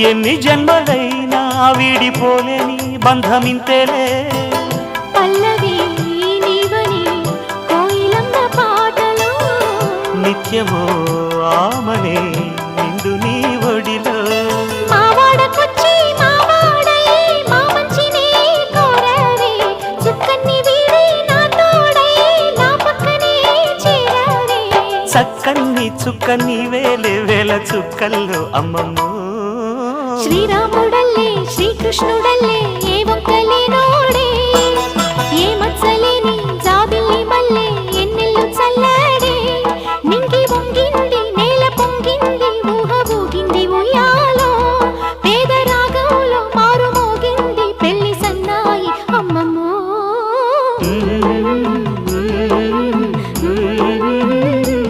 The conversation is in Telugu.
ఎన్ని జన్మలైనా వీడిపోలేని బంధమింతేలే పల్లవి నీవని కోయిలమ్మ పాటలో నిత్యమో ఆమనే నిండు నీ ఒడిలో మావాడకొచ్చి మావాడై మా మంచినే కోరారే చుక్కన్ని వీడి నా తోడై నా పక్కనే చేరారే చక్కన్ని చుక్కన్ని వేలే వేల చుక్కల్లో అమ్మమ్మో శ్రీరాముడల్లే శ్రీకృష్ణుడల్లే ఏ ఒక్కలేనోడే